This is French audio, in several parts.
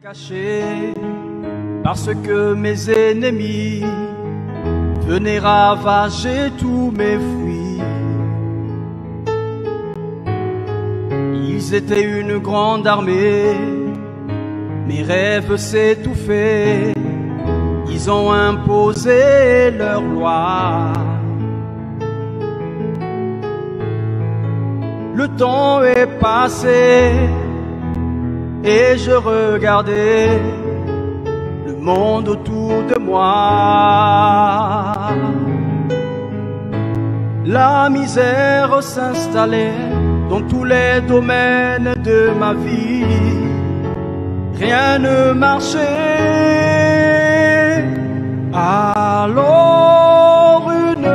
Caché parce que mes ennemis venaient ravager tous mes fruits. Ils étaient une grande armée, mes rêves s'étouffaient. Ils ont imposé leur loi. Le temps est passé et je regardais le monde autour de moi. La misère s'installait dans tous les domaines de ma vie. Rien ne marchait. Alors une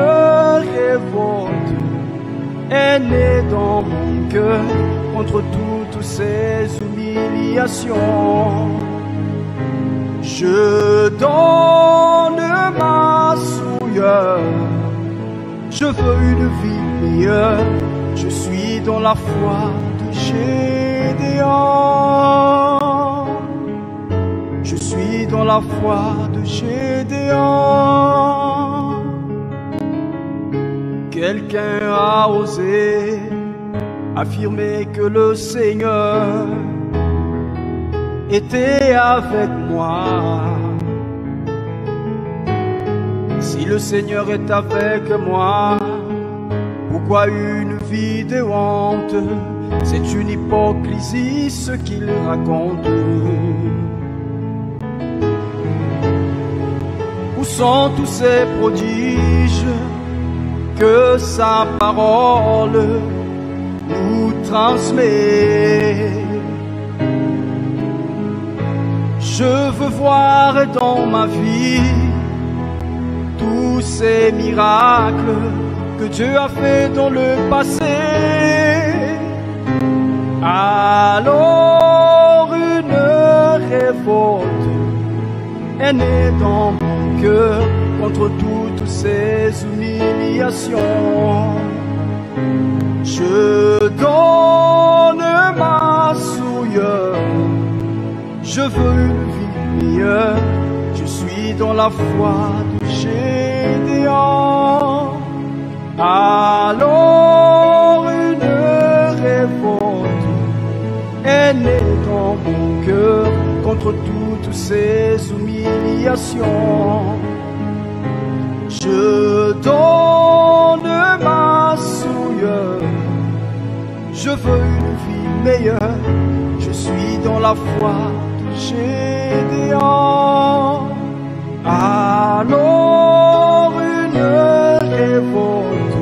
révolte est née dans mon cœur contre toutes ces humiliations. Je donne ma souillure, je veux une vie meilleure. Je suis dans la foi de Gédéon. Je suis dans la foi de Gédéon. Quelqu'un a osé affirmer que le Seigneur était avec moi. Si le Seigneur est avec moi, pourquoi une vie de honte? C'est une hypocrisie ce qu'il raconte. Où sont tous ces prodiges que sa parole nous transmet? Je veux voir dans ma vie tous ces miracles que Dieu a fait dans le passé. Alors une révolte est née dans mon cœur contre toutes ces humiliations. Je donne ma souillure, je veux une vie meilleure. Je suis dans la foi de Gédéon. Alors une révolte est née dans mon cœur contre toutes ces humiliations. Je donne ma souillure, je veux une vie meilleure. Je suis dans la foi de Gédéon. Alors une révolte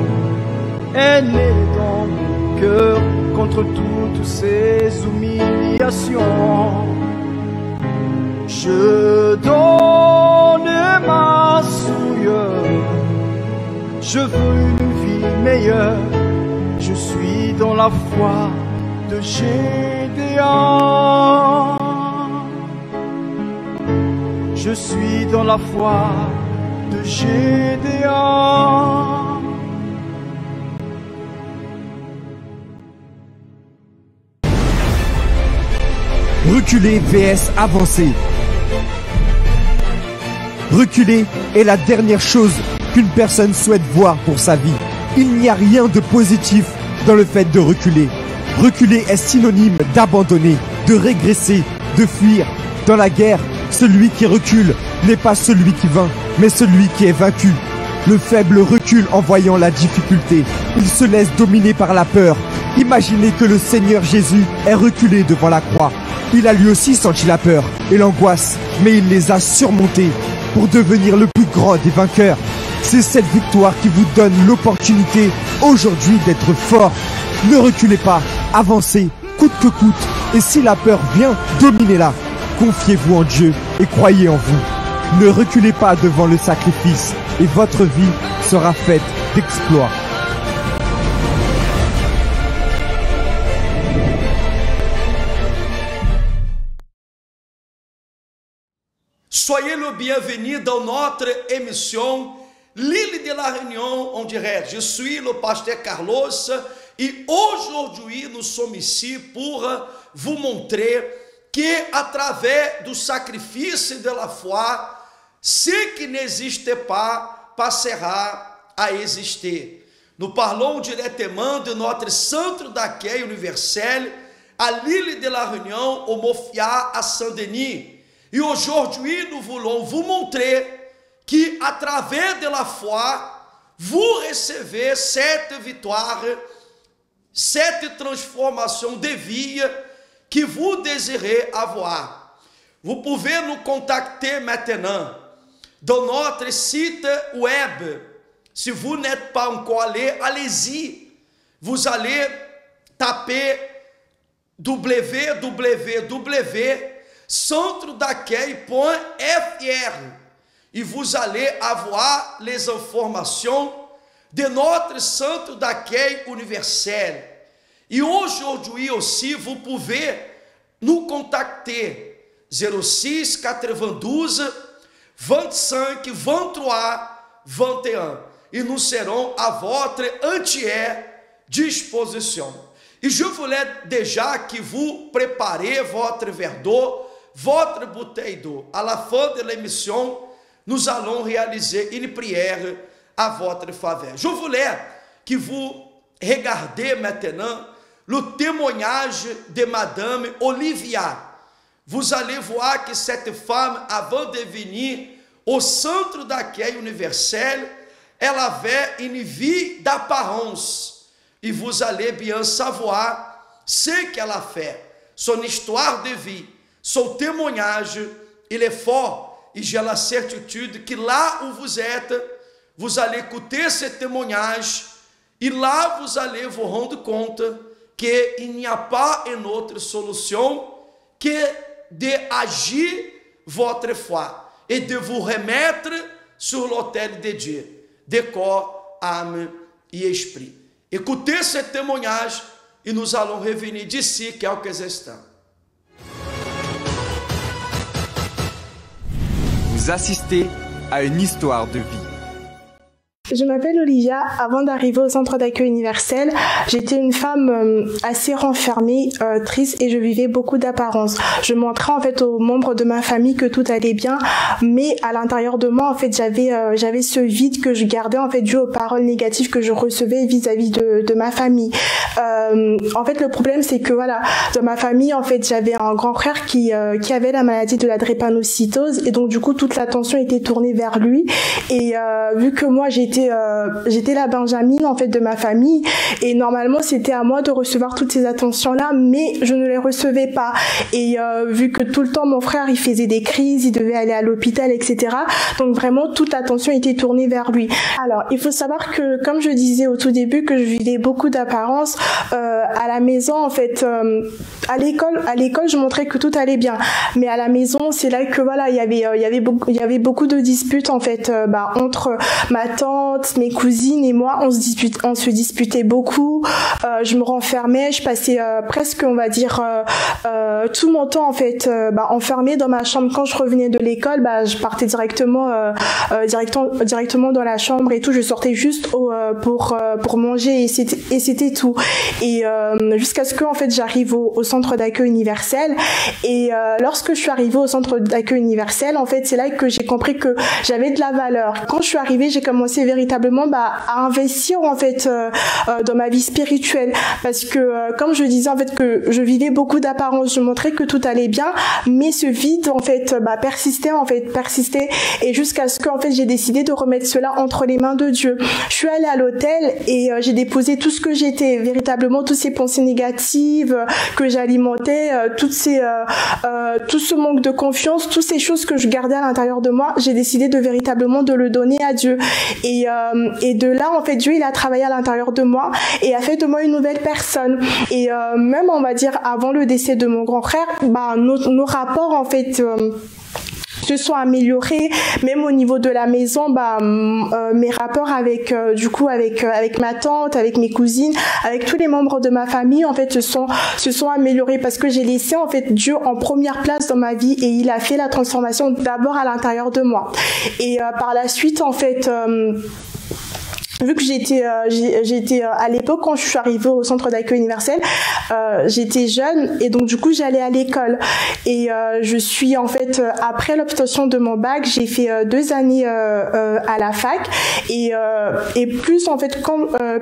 est née dans mon cœur contre toutes ces humiliations. Je donne ma souillure, je veux une vie meilleure. Je suis dans la foi de Gédéon. Je suis dans la foi de Gédéon. Reculer vs avancer. Reculer est la dernière chose qu'une personne souhaite voir pour sa vie. Il n'y a rien de positif dans le fait de reculer. Reculer est synonyme d'abandonner, de régresser, de fuir. Dans la guerre, celui qui recule n'est pas celui qui vainc, mais celui qui est vaincu. Le faible recule en voyant la difficulté. Il se laisse dominer par la peur. Imaginez que le Seigneur Jésus est reculé devant la croix. Il a lui aussi senti la peur et l'angoisse, mais il les a surmontés pour devenir le plus grand des vainqueurs. C'est cette victoire qui vous donne l'opportunité aujourd'hui d'être fort. Ne reculez pas, avancez, coûte que coûte. Et si la peur vient, dominez-la. Confiez-vous en Dieu et croyez en vous. Ne reculez pas devant le sacrifice et votre vie sera faite d'exploits. Soyez le bienvenu dans notre émission L'île de la Réunion en direct. Je suis le pasteur Carlos et aujourd'hui nous sommes ici pour vous montrer que através do sacrifício de la foi, ce qui n'existe pas passera a existir. Nous parlons directement de notre centre d'accueil universel, à l'île de la Réunion, au Mofia, à Saint-Denis. Et aujourd'hui, nous voulons vous montrer que, à travers de la foi, vous recevez cette victoire, cette transformation de vie que vous désirez avoir. Vous pouvez nous contacter maintenant dans notre site web. Si vous n'êtes pas encore allé, allez-y. Vous allez taper www.centredaccueil.fr et vous allez avoir les informations de notre centre d'accueil universel. Et aujourd'hui aussi, vous pouvez nous contacter 06 92 25 23 21 et nous serons à votre entière disposition. Et je voulais déjà que vous préparez votre verre d'eau, votre bouteille d'eau. À la fin de l'émission, nous allons réaliser une prière à votre faveur. Je voulais que vous regardiez maintenant le témoignage de Madame Olivia. Vous allez voir que cette femme, avant de venir au centre d'accueil universel, elle avait une vie d'apparence. Et vous allez bien savoir ce qu'elle a fait, son histoire de vie, son témoignage, il est fort. Et j'ai la certitude que là où vous êtes, vous allez écouter ce témoignage et là vous allez vous rendre compte qu'il n'y a pas une autre solution que d'agir votre foi et de vous remettre sur l'autel de Dieu, de corps, âme et esprit. Écoutez ce témoignage et nous allons revenir d'ici quelques instants. Vous assistez à une histoire de vie. Je m'appelle Olivia. Avant d'arriver au centre d'accueil universel, j'étais une femme assez renfermée, triste, et je vivais beaucoup d'apparence. Je montrais en fait aux membres de ma famille que tout allait bien, mais à l'intérieur de moi, en fait, j'avais ce vide que je gardais en fait dû aux paroles négatives que je recevais vis-à-vis de ma famille. En fait, le problème, c'est que voilà, dans ma famille, en fait, j'avais un grand frère qui avait la maladie de la drépanocytose, et donc du coup, toute l'attention était tournée vers lui. Et vu que moi, j'étais la Benjamine en fait de ma famille, et normalement c'était à moi de recevoir toutes ces attentions là, mais je ne les recevais pas. Et vu que tout le temps mon frère il faisait des crises, il devait aller à l'hôpital, etc., donc vraiment toute l'attention était tournée vers lui. Alors il faut savoir que, comme je disais au tout début, que je vivais beaucoup d'apparence. À la maison en fait, à l'école je montrais que tout allait bien, mais à la maison c'est là que voilà, il y avait beaucoup de disputes en fait, entre ma tante, mes cousines et moi. On se disputait beaucoup. Je me renfermais, je passais presque, on va dire, tout mon temps en fait enfermée dans ma chambre. Quand je revenais de l'école, je partais directement dans la chambre et tout. Je sortais juste pour manger, et c'était tout. Et jusqu'à ce que en fait j'arrive au centre d'accueil universel. Et lorsque je suis arrivée au centre d'accueil universel, en fait c'est là que j'ai compris que j'avais de la valeur. Quand je suis arrivée, j'ai commencé véritablement à investir en fait dans ma vie spirituelle, parce que comme je disais en fait que je vivais beaucoup d'apparence, je montrais que tout allait bien, mais ce vide en fait persistait, et jusqu'à ce que en fait j'ai décidé de remettre cela entre les mains de Dieu. Je suis allée à l'hôtel et j'ai déposé tout ce que j'étais, véritablement toutes ces pensées négatives que j'alimentais, tout ce manque de confiance, toutes ces choses que je gardais à l'intérieur de moi. J'ai décidé véritablement de le donner à Dieu. Et de là en fait Dieu il a travaillé à l'intérieur de moi et a fait de moi une nouvelle personne. Et même on va dire avant le décès de mon grand frère, nos rapports en fait se sont améliorés, même au niveau de la maison. Mes rapports avec ma tante, avec mes cousines, avec tous les membres de ma famille en fait se sont améliorés, parce que j'ai laissé en fait Dieu en première place dans ma vie, et il a fait la transformation d'abord à l'intérieur de moi. Et par la suite en fait vu que j'étais à l'époque quand je suis arrivée au centre d'accueil universel, j'étais jeune et donc du coup j'allais à l'école et je suis en fait après l'obtention de mon bac, j'ai fait 2 années à la fac et plus en fait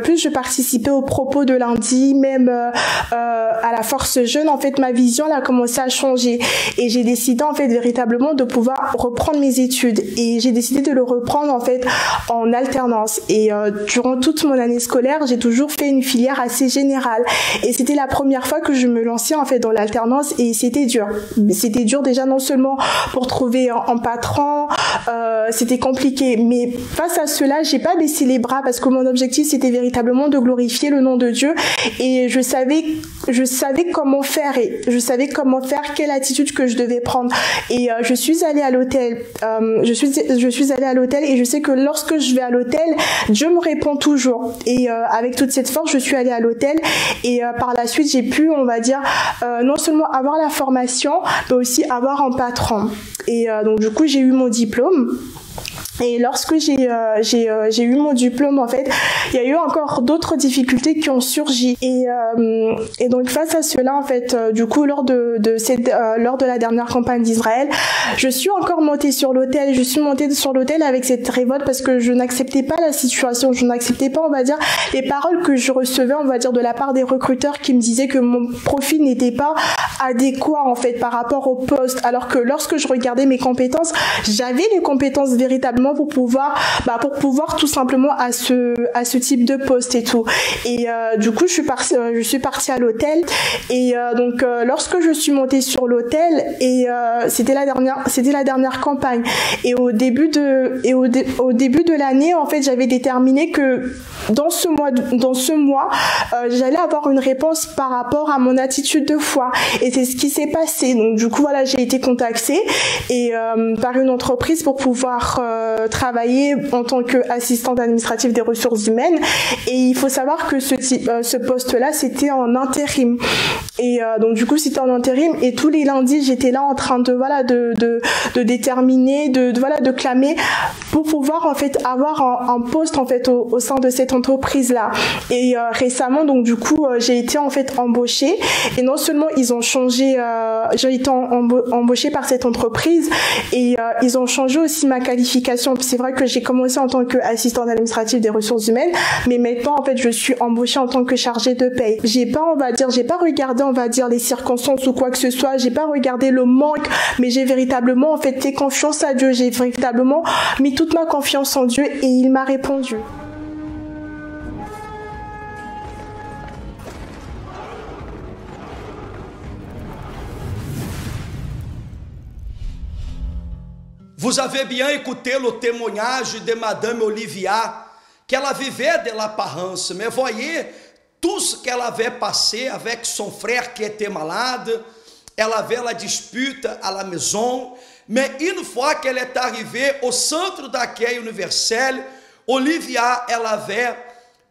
plus je participais aux propos de lundi, même à la force jeune, en fait ma vision elle a commencé à changer et j'ai décidé en fait véritablement de pouvoir reprendre mes études et j'ai décidé de le reprendre en fait en alternance et durant toute mon année scolaire, j'ai toujours fait une filière assez générale et c'était la première fois que je me lançais en fait dans l'alternance et c'était dur. C'était dur déjà non seulement pour trouver un patron, c'était compliqué, mais face à cela, j'ai pas baissé les bras parce que mon objectif c'était véritablement de glorifier le nom de Dieu et je savais comment faire quelle attitude que je devais prendre et je suis allée à l'hôtel. Je suis allée à l'hôtel et je sais que lorsque je vais à l'hôtel, Dieu me répond toujours et avec toute cette force je suis allée à l'hôtel et par la suite j'ai pu on va dire non seulement avoir la formation mais aussi avoir un patron et donc du coup j'ai eu mon diplôme. Et lorsque j'ai eu mon diplôme, en fait, il y a eu encore d'autres difficultés qui ont surgi. Et donc face à cela, en fait, du coup, lors de la dernière campagne d'Israël, je suis encore montée sur l'autel. Je suis montée sur l'autel avec cette révolte parce que je n'acceptais pas la situation. Je n'acceptais pas, on va dire, les paroles que je recevais, on va dire, de la part des recruteurs qui me disaient que mon profil n'était pas adéquat, en fait, par rapport au poste. Alors que lorsque je regardais mes compétences, j'avais les compétences véritablement pour pouvoir tout simplement à ce type de poste et tout. Et du coup, je suis partie à l'hôtel et donc lorsque je suis montée sur l'hôtel et c'était la dernière campagne et au début de l'année, en fait, j'avais déterminé que dans ce mois, j'allais avoir une réponse par rapport à mon attitude de foi et c'est ce qui s'est passé. Donc du coup, voilà, j'ai été contactée et par une entreprise pour pouvoir travailler en tant qu'assistante administrative des ressources humaines et il faut savoir que ce poste-là c'était en intérim et donc du coup c'était en intérim et tous les lundis j'étais là en train de déterminer de clamer pour pouvoir en fait avoir un poste en fait au sein de cette entreprise-là et récemment donc du coup j'ai été en fait embauchée et non seulement ils ont changé j'ai été embauchée par cette entreprise et ils ont changé aussi ma qualification. C'est vrai que j'ai commencé en tant qu'assistante administrative des ressources humaines, mais maintenant en fait je suis embauchée en tant que chargée de paye. J'ai pas regardé on va dire les circonstances ou quoi que ce soit, j'ai pas regardé le manque, mais j'ai véritablement en fait fait confiance à Dieu, j'ai véritablement mis toute ma confiance en Dieu et il m'a répondu. Vous avez bien écouté le témoignage de Madame Olivia, qu'elle vivait de l'apparence, mais voyez tout ce qu'elle avait passé avec son frère qui était malade, elle avait la dispute à la maison, mais une fois qu'elle est arrivée au centre d'accueil universel, Olivia, elle avait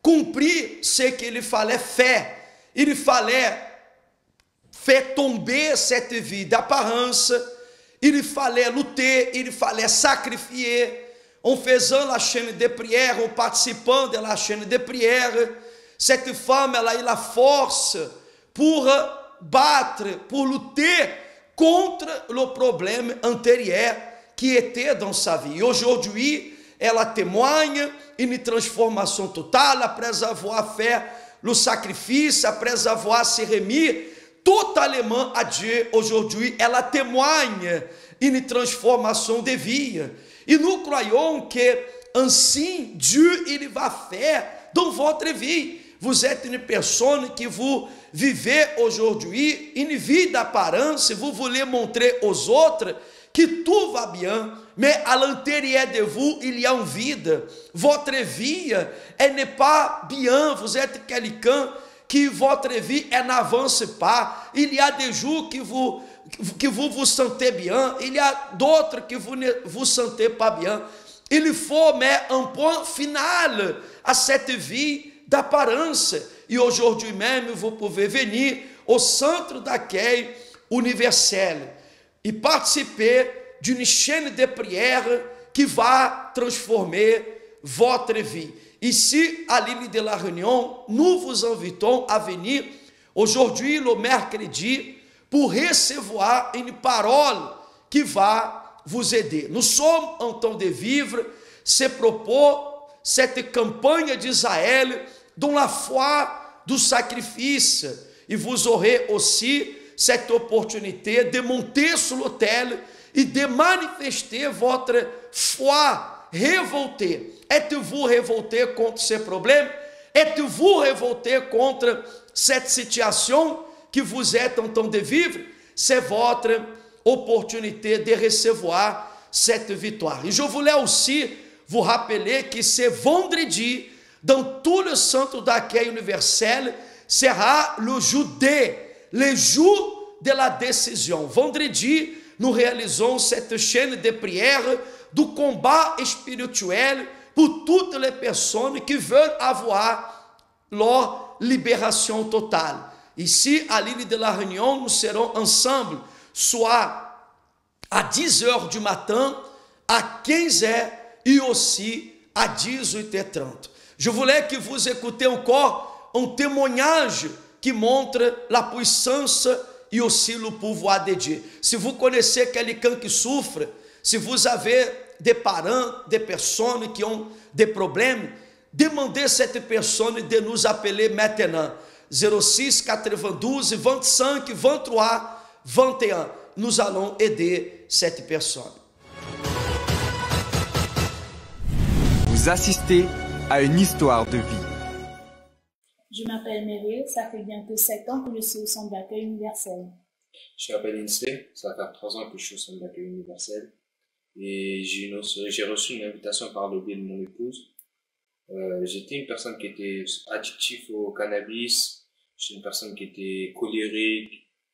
compris ce qu'il fallait faire. Il fallait faire tomber cette vie d'apparence. Il fallait lutter, il fallait sacrifier, en faisant la chaîne de prière, en participant de la chaîne de prière. Cette femme, elle a eu la force pour battre, pour lutter contre le problème antérieur qui était dans sa vie. Aujourd'hui, elle témoigne une transformation totale après avoir fait le sacrifice, après avoir se remis totalement à Dieu. Aujourd'hui, elle témoigne une transformation de vie. Et nous croyons que ainsi Dieu il va faire dans votre vie. Vous êtes une personne que vous vivez aujourd'hui une vie d'apparence, vous voulez montrer aux autres que tout va bien, mais à l'intérieur de vous, il y a un vide. Votre vie, elle n'est pas bien, vous êtes quelqu'un que votre vie elle n'avance pas. Il y a des jours que vous vous sentez bien, il y a d'autres que vous ne vous sentez pas bien. Il faut mettre un point final à cette vie d'apparence. Et aujourd'hui même, vous pouvez venir au centre d'accueil universel et participer d'une chaîne de prière qui va transformer votre vie. Ici, à l'île de la Réunion, nous vous invitons à venir aujourd'hui, le mercredi, pour recevoir une parole qui va vous aider. Nous sommes en temps de vivre ce propos, cette campagne d'Israël, dont la foi du sacrifice. Et vous aurez aussi cette opportunité de monter sur l'autel et de manifester votre foi révoltée. Êtes-vous révolté contre ces problèmes? Êtes-vous révolté contre cette situation que vous êtes en train de vivre? C'est votre opportunité de recevoir cette victoire. Et je voulais aussi vous rappeler que ce vendredi, dans tout le centre d'accueil universel, sera le jour de la décision. Vendredi, nous réalisons cette chaîne de prière du combat spirituel pour toutes les personnes qui veulent avoir leur libération totale. Ici, à l'île de la Réunion, nous serons ensemble, soit à 10h du matin, à 15h et aussi à 18h30. Je voulais que vous écoutiez encore un témoignage qui montre la puissance et aussi le pouvoir de Dieu. Si vous connaissez quelqu'un qui souffre, si vous avez des parents, des personnes qui ont des problèmes, demandez à cette personne de nous appeler maintenant. 06 92 25 23 21. Nous allons aider cette personne. Vous assistez à une histoire de vie. Je m'appelle Meryl, ça fait bientôt 7 ans que je suis au centre d'accueil universel. Je m'appelle Insley, ça fait 3 ans que je suis au centre d'accueil universel. Et j'ai reçu une invitation par le biais de mon épouse. J'étais une personne qui était addictive au cannabis. J'étais une personne qui était colérique,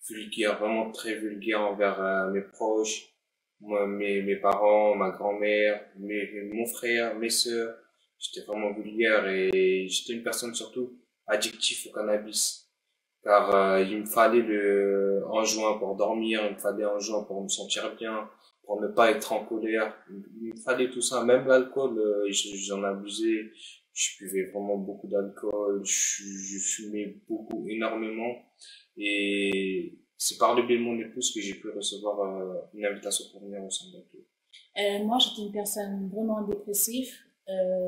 vulgaire, vraiment très vulgaire envers mes proches, mes parents, ma grand-mère, mon frère, mes sœurs. J'étais vraiment vulgaire et j'étais une personne surtout addictive au cannabis. Car il me fallait un joint pour dormir, il me fallait un joint pour me sentir bien, pour ne pas être en colère. Il me fallait tout ça, même l'alcool, j'en abusais. Je buvais vraiment beaucoup d'alcool, je fumais beaucoup, énormément. Et c'est par le biais de mon épouse que j'ai pu recevoir une invitation pour venir au centre d'accueil. Moi, j'étais une personne vraiment dépressive.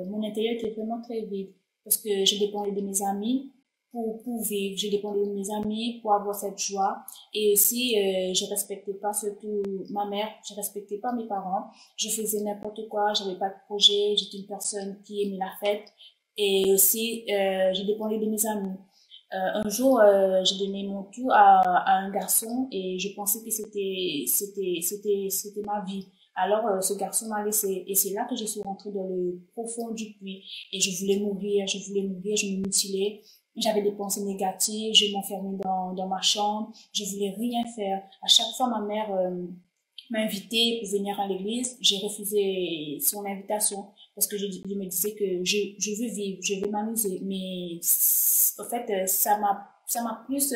Mon intérieur était vraiment très vide parce que je dépendais de mes amis pour vivre. Je dépendais de mes amis pour avoir cette joie. Et aussi, je respectais pas surtout ma mère, je respectais pas mes parents. Je faisais n'importe quoi, j'avais pas de projet, j'étais une personne qui aimait la fête. Et aussi, je dépendais de mes amis. Un jour, j'ai donné mon tout à un garçon et je pensais que c'était ma vie. Alors, ce garçon m'a laissé et c'est là que je suis rentrée dans le profond du puits et je voulais mourir, je me mutilais. J'avais des pensées négatives, je m'enfermais dans ma chambre, je voulais rien faire. À chaque fois, ma mère m'invitait pour venir à l'église, j'ai refusé son invitation parce que je me disais que je veux vivre, je veux m'amuser. Mais en fait, ça m'a plus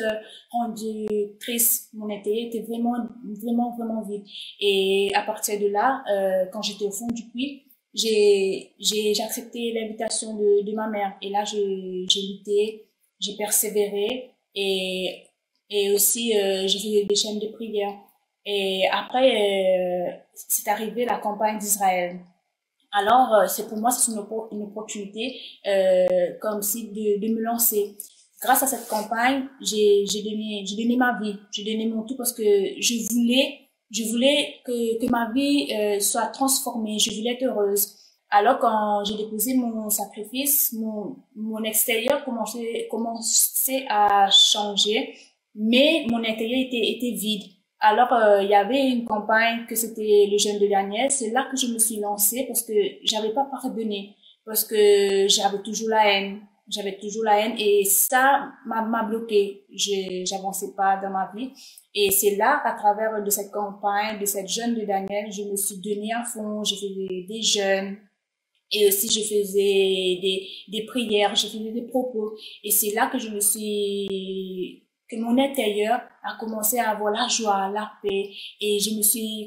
rendu triste. Mon intérieur était vraiment vide. Et à partir de là, quand j'étais au fond du puits, j'ai accepté l'invitation de ma mère. Et là, j'ai lutté, j'ai persévéré et aussi j'ai fait des chaînes de prière. Et après, c'est arrivé la campagne d'Israël. Alors, pour moi, c'est une opportunité comme si de me lancer. Grâce à cette campagne, j'ai donné ma vie, j'ai donné mon tout parce que je voulais que ma vie soit transformée, je voulais être heureuse. Alors quand j'ai déposé mon sacrifice, mon extérieur commençait à changer, mais mon intérieur était vide. Alors il y avait une campagne que c'était le jeûne de Daniel, c'est là que je me suis lancée parce que j'avais pas pardonné, parce que j'avais toujours la haine. Et ça m'a bloqué. J'avançais pas dans ma vie. Et c'est là, à travers de cette campagne, de cette jeûne de Daniel, je me suis donnée à fond. Je faisais des jeûnes. Et aussi, je faisais des prières. Je faisais des propos. Et c'est là que que mon intérieur a commencé à avoir la joie, la paix. Et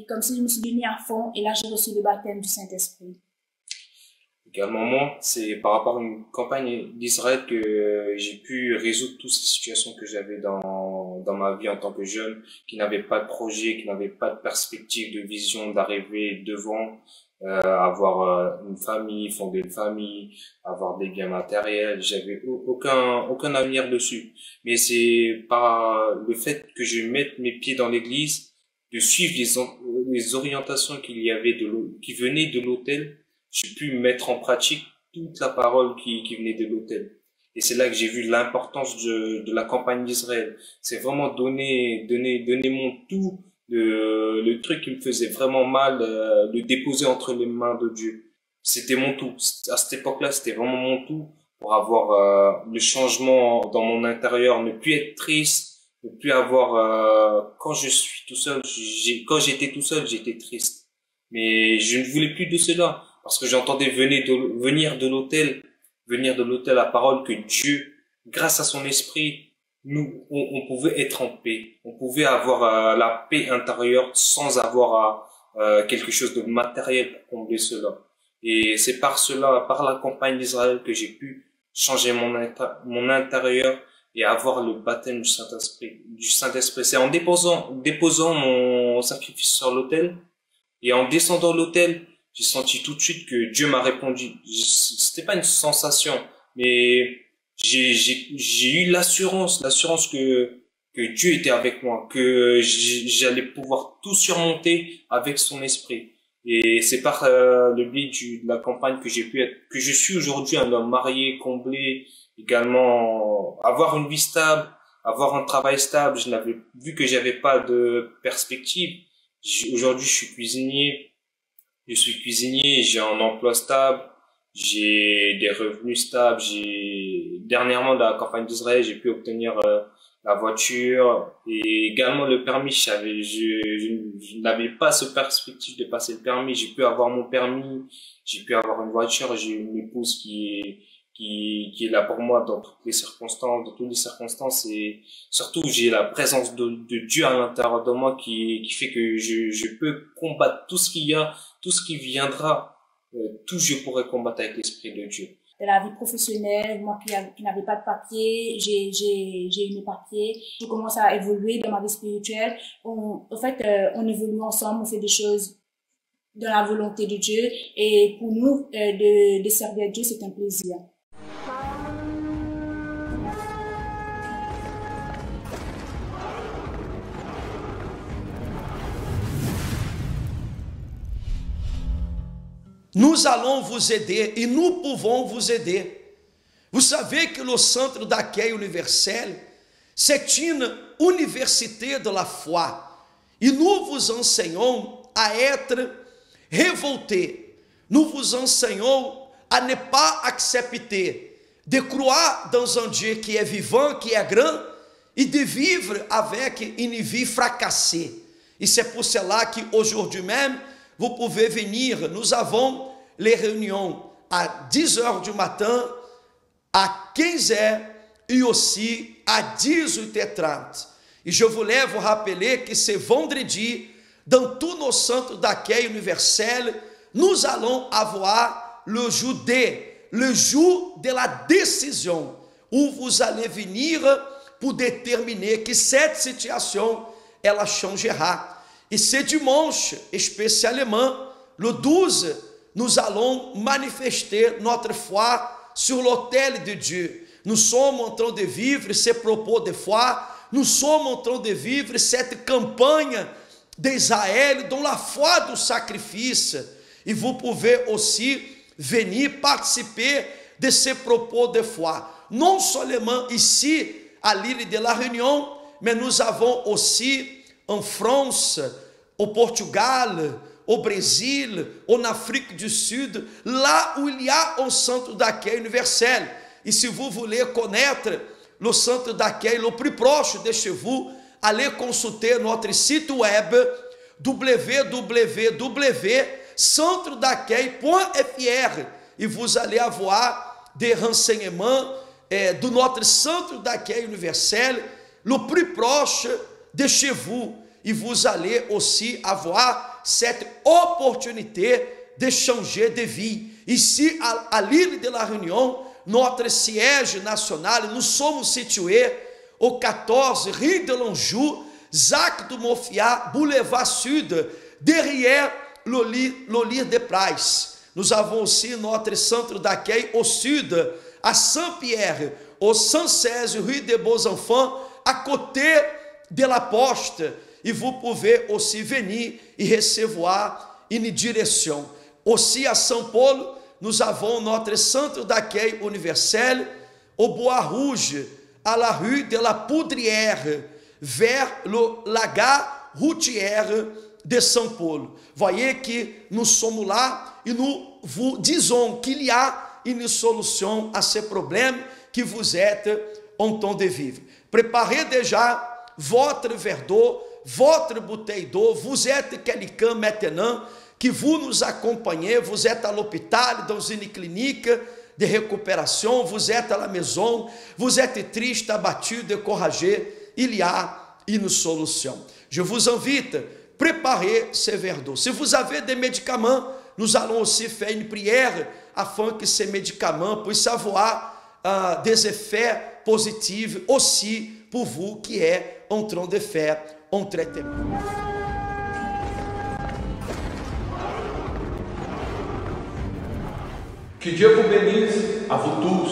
comme si je me suis donnée à fond. Et là, j'ai reçu le baptême du Saint-Esprit. Également, moi, c'est par rapport à une campagne d'Israël que j'ai pu résoudre toutes ces situations que j'avais dans ma vie en tant que jeune, qui n'avait pas de projet, qui n'avait pas de perspective, de vision d'arriver devant, avoir une famille, fonder une famille, avoir des biens matériels. J'avais aucun avenir dessus. Mais c'est par le fait que je mette mes pieds dans l'église, de suivre les orientations qu'il y avait qui venaient de l'autel, j'ai pu mettre en pratique toute la parole qui venait de l'autel. Et c'est là que j'ai vu l'importance de la campagne d'Israël. C'est vraiment donner mon tout, le truc qui me faisait vraiment mal, le déposer entre les mains de Dieu. C'était mon tout. À cette époque-là, c'était vraiment mon tout pour avoir le changement dans mon intérieur, ne plus être triste, ne plus avoir quand je suis tout seul, quand j'étais tout seul, j'étais triste. Mais je ne voulais plus de cela. Parce que j'entendais venir de l'autel la parole que Dieu, grâce à son esprit, on pouvait être en paix. On pouvait avoir la paix intérieure sans avoir quelque chose de matériel pour combler cela. Et c'est par la campagne d'Israël que j'ai pu changer mon intérieur et avoir le baptême du Saint-Esprit. C'est en déposant mon sacrifice sur l'autel et en descendant l'autel, j'ai senti tout de suite que Dieu m'a répondu. C'était pas une sensation, mais j'ai eu l'assurance que Dieu était avec moi, que j'allais pouvoir tout surmonter avec son esprit. Et c'est par le biais de la campagne que je suis aujourd'hui un homme marié, comblé, également avoir une vie stable, avoir un travail stable. Vu que j'avais pas de perspective. Aujourd'hui, je suis cuisinier, j'ai un emploi stable, j'ai des revenus stables, dernièrement dans la campagne d'Israël, j'ai pu obtenir la voiture et également le permis. Je n'avais pas ce perspective de passer le permis, j'ai pu avoir mon permis, j'ai pu avoir une voiture, j'ai une épouse qui est là pour moi dans toutes les circonstances, et surtout j'ai la présence de Dieu à l'intérieur de moi qui fait que je peux combattre tout ce qu'il y a, tout ce qui viendra, tout je pourrais combattre avec l'esprit de Dieu. De la vie professionnelle, moi qui n'avais pas de papier, j'ai eu mes papiers, je commence à évoluer dans ma vie spirituelle. On évolue ensemble, on fait des choses dans la volonté de Dieu, et pour nous, de servir Dieu, c'est un plaisir. Nous allons vous aider et nous pouvons vous aider. Vous savez que le Centre d'accueil universel, c'est une université de la foi. Et nous vous enseignons à être révoltés. Nous vous enseignons à ne pas accepter de croire dans un Dieu qui est vivant, qui est grand, et de vivre avec une vie fracassée. Et c'est pour cela qu'aujourd'hui même, vous pouvez venir. Nous avons les réunions à 10 h du matin, à 15 h et aussi à 18 h 30. Et je voulais vous rappeler que ce vendredi, dans tous nos centres d'accueil universel, nous allons avoir le jour de la décision, où vous allez venir pour déterminer que cette situation, elle changera. Et ce dimanche, spécialement, le 12, nous allons manifester notre foi sur l'autel de Dieu. Nous sommes en train de vivre ces propos de foi, nous sommes en train de vivre cette campagne d'Israël dans la foi du sacrifice. Et vous pouvez aussi venir participer de ces propos de foi. Non seulement ici, à l'île de la Réunion, mais nous avons aussi en France, au Portugal, au Brésil, en Afrique du Sud, là où il y a un centre d'accueil universel. Et si vous voulez connaître le centre d'accueil le plus proche de chez vous, allez consulter notre site web www.centredaccueil.fr et vous allez avoir des renseignements de notre centre d'accueil universel le plus proche de chez vous. Et vous allez aussi avoir cette opportunité de changer de vie. Ici, à l'île de la Réunion, notre siège national, nous sommes situés au 14 rue de l'Anjou, Zac do Mofia, Boulevard Sud, derrière l'Olive de Price. Nous avons aussi notre centre d'accueil au sud, à Saint-Pierre, au 116 rue des Beaux-Enfants, à côté de la Poste. Et vous pouvez aussi venir et recevoir une direction. Aussi à São Paulo, nous avons notre centre d'accueil universel au Bois Rouge, à la rue de la Poudrière, vers la gare routière de São Paulo. Voyez que nous sommes là et nous vous disons qu'il y a une solution à ces problèmes que vous êtes en train de vivre. Préparez déjà votre verre d'eau, votre bouteille d'eau. Vous êtes quelqu'un maintenant que vous nous acompanhez, vous êtes à l'hôpital, dans une clinique de récupération, vous êtes à la maison, vous êtes triste, abattu, découragé, il y a une solution. Je vous invite, préparez ce verre d'eau. Si vous avez des médicaments, nous allons aussi faire une prière afin que ces médicaments puissent avoir des effets positifs aussi pour vous qui êtes en train de faire un traitement. Que Dieu vous bénisse à vous tous.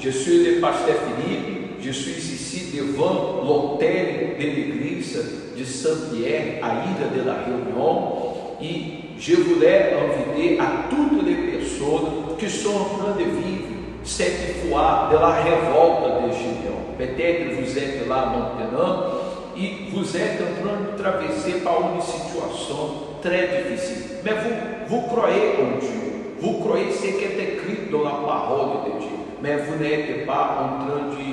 Je suis le pasteur Philippe. Je suis ici devant l'hôtel de l'église de Saint-Pierre, à l'île de la Réunion. Et je voulais inviter à toutes les personnes qui sont en train de vivre cette fois de la révolte de Gédéon. Peut-être vous êtes là maintenant et vous êtes en train de traverser par une situation très difficile. Mais vous croyez en Dieu. Vous croyez ce qui est écrit dans la parole de Dieu, mais vous n'êtes pas en train de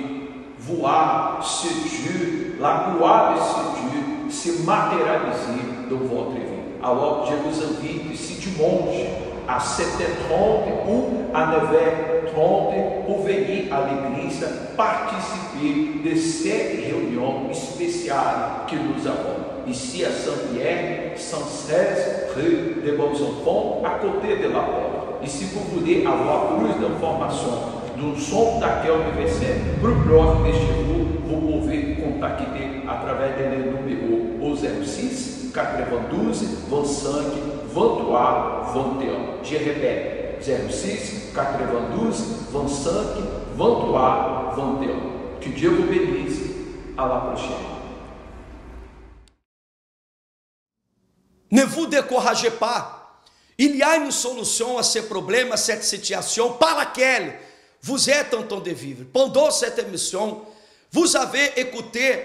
voir ce Dieu, la gloire de ce Dieu se matérialiser dans votre vie. Alors je vous invite, si dimanche à 7h30 ou à 9h30 pour venir à l'église participer de cette réunion spéciale que nous avons. Ici à Saint-Pierre, 116 rue des Beaux-Enfants, à côté de la porte. Et si vous voulez avoir plus d'informations du centre d'accueil universel plus proche de chez vous, vous pouvez contacter à travers le numéro au 06 92 25 23 21. Je répète, 06 92 25 23 21. Que Dieu vous bénisse. À la prochaine. Ne vous découragez pas. Il y a une solution à ce problème, à cette situation par laquelle vous êtes en train de vivre. Pendant cette émission, vous avez écouté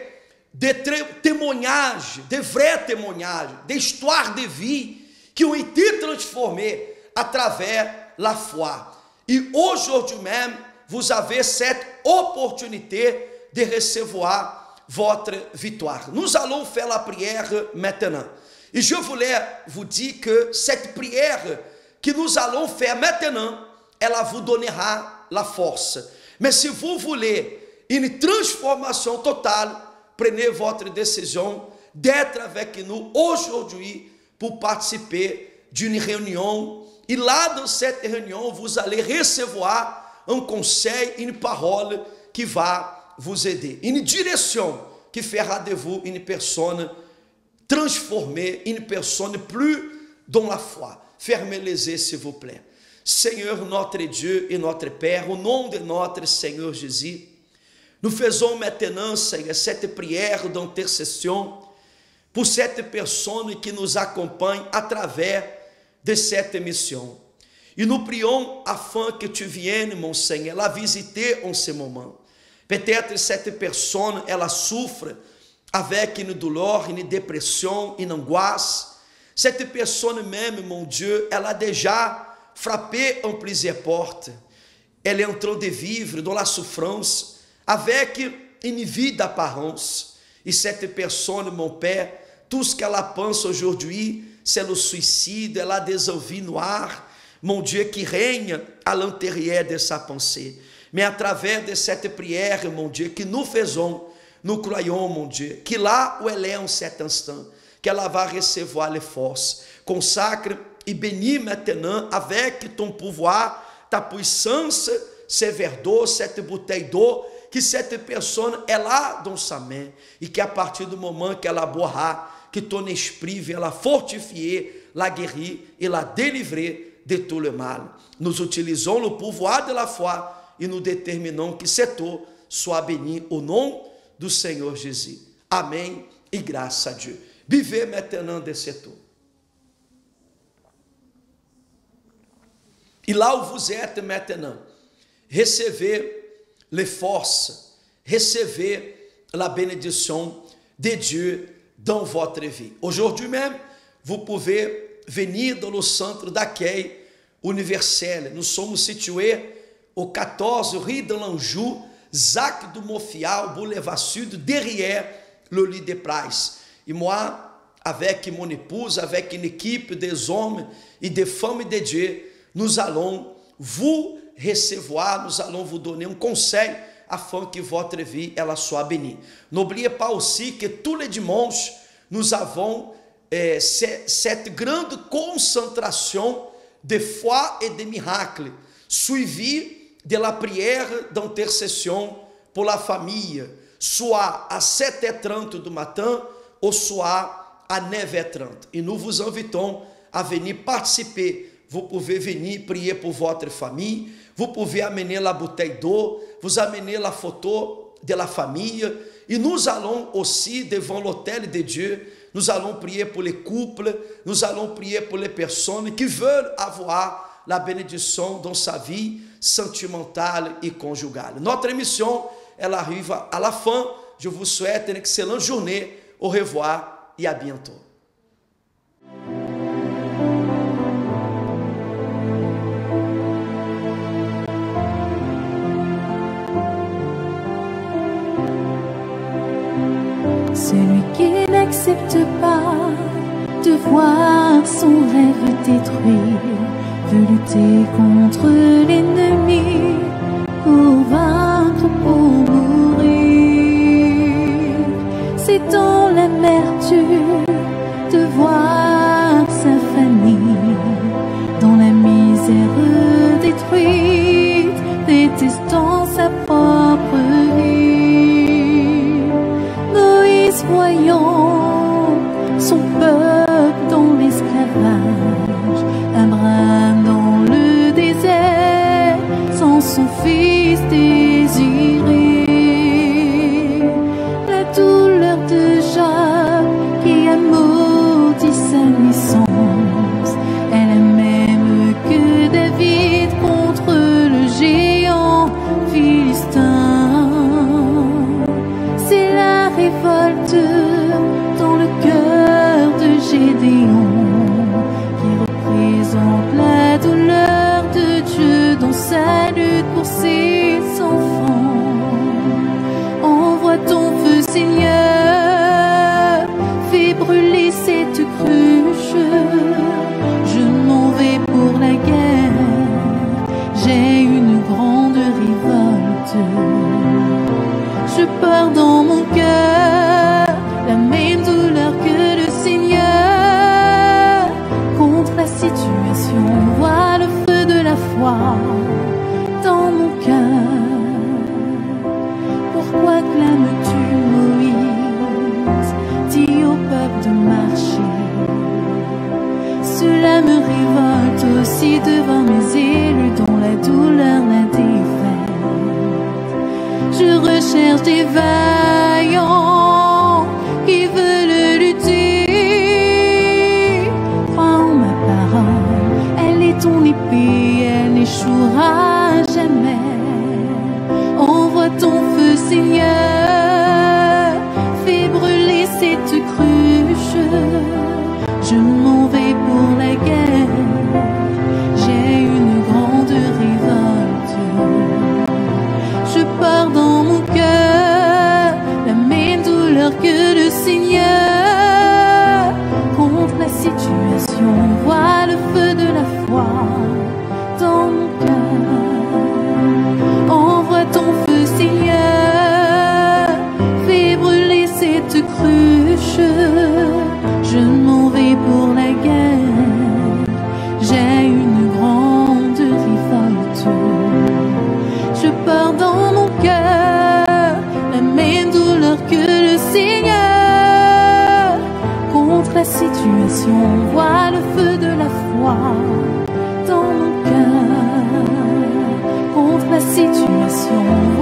des témoignages, des vrais témoignages, des histoires de vie qui ont été transformées à travers la foi. Et aujourd'hui même, vous avez cette opportunité de recevoir votre victoire. Nous allons faire la prière maintenant. Et je voulais vous dire que cette prière que nous allons faire maintenant, elle vous donnera la force. Mais si vous voulez une transformation totale, prenez votre décision d'être avec nous aujourd'hui pour participer d'une réunion. Et là, dans cette réunion, vous allez recevoir un conseil, une parole qui va vous aider. Une direction qui fera de vous une personne transformer une personne plus dans la foi. Fermez les yeux, s'il vous plaît. Seigneur, notre Dieu et notre Père, au nom de notre Seigneur Jésus, nous faisons maintenant, Seigneur, cette prière d'intercession pour cette personne qui nous accompagne à travers de cette mission. Et nous prions afin que tu viennes, mon Seigneur, la visiter en ce moment. Peut-être cette personne, elle souffre avec une douleur, une dépression, une angoisse. Cette personne même, mon Dieu, elle a déjà frappé en plusieurs portes. Elle est en train de vivre dans la souffrance, avec une vie d'apparence. Et cette personne, mon Père, tout ce qu'elle pense aujourd'hui, c'est le suicide, elle a des envies noires, mon Dieu, qui règne à l'intérieur de sa pensée. Mais à travers de cette prière, mon Dieu, que nous faisons, nous croyons, mon Dieu, que là où elle est en cet instant, que ela vai recevoir les forces. Consacre et bénis maintenant avec ton pouvoir, ta puissance, ce verre d'eau, cette bouteille d'eau, que cette personne est là dans sa main, et qu'à partir du moment qu'elle boira, que ton esprit vienne la fortifier, la guérir et la délivrer de tout le mal. Nous utilisons le pouvoir de la foi et nous déterminons que cette eau soit bénie au nom du Seigneur Jésus. Amen et grâce à Dieu. Vivez maintenant de cette eau. Et là où vous êtes maintenant, recevez les forces, recevez la bénédiction de Dieu dans votre vie. Aujourd'hui même, vous pouvez venir dans le centre d'accueil universel. Nous sommes situés au 14 rue de l'Anjou, Zac du Mofial, Boulevard Sud, derrière le lit de Price. Et moi, avec mon épouse, avec une équipe des hommes et des femmes de Dieu, nous allons vous recevoir, nous allons vous donner un conseil afin que votre vie ela soit bénie. N'oubliez pas aussi que tous les dimanches, nous avons cette grande concentration de foi et de miracles, suivi de la prière d'intercession pour la famille, soit à 7h30 du matin, ou soit à 9h30. Et nous vous invitons à venir participer. Vous pouvez venir prier pour votre famille, vous pouvez amener la bouteille d'eau, vous amener la photo de la famille, et nous allons aussi devant l'autel de Dieu, nous allons prier pour les couples, nous allons prier pour les personnes qui veulent avoir la bénédiction dans sa vie sentimentale et conjugale. Notre émission, elle arrive à la fin. Je vous souhaite une excellente journée. Au revoir et à bientôt. Celui qui n'accepte pas de voir son rêve détruit veut lutter contre l'ennemi pour vaincre, pour mourir. C'est dans l'amertume de voir sa famille dans la misère détruite, détestant sa propre vie. Moïse, voyant son peuple dans l'esclavage, Abraham dans le désert, sans son fils désiré. La douleur de Jacob qui a maudit sa naissance, elle est même que David contre le géant philistin. C'est la révolte dans le cœur de Gédéon qui représente la douleur de Dieu dans sa lutte pour ses enfants. Envoie ton feu, Seigneur, fais brûler cette cruche. Je m'en vais pour la guerre, j'ai une grande révolte. Je pars dans mon cœur la même douleur que le Seigneur. Contre la situation, vois le feu de la foi dans mon cœur. Pourquoi clames-tu, Moïse? Dis au peuple de marcher. Cela me révolte aussi devant mes élus dont la douleur, la défaite. Je recherche des vaillants qui veulent lutter. Crois en ma parole, elle est ton épée, elle n'échouera jamais. Envoie ton feu, Seigneur, fais brûler cette cruche. Je m'en vais pour la guerre, j'ai une grande révolte. Je pars dans mon cœur la même douleur que le Seigneur. Contre la situation, vois le feu de la foi dans mon cœur. passion.